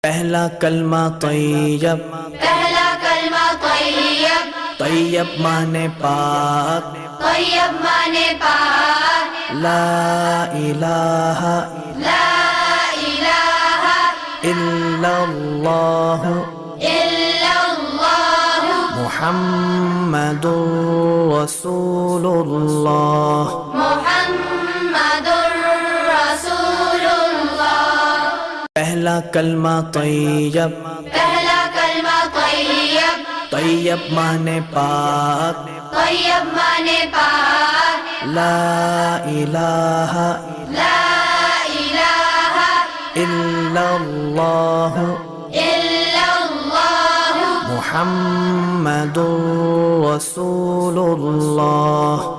پہلا کلمہ طیب، پہلا کلمہ طیب، طیب مانے پاک، طیب مانے پاک، لا الہ لا الہ الا اللہ الا اللہ محمد رسول اللہ۔ محمد رسول اللہ۔ پہلا کلمہ طیب، پہلا کلمہ طیب، طیب مانے پاک، طیب مانے پاک، لا الہ لا الہ الا اللہ الا اللہ محمد رسول اللہ۔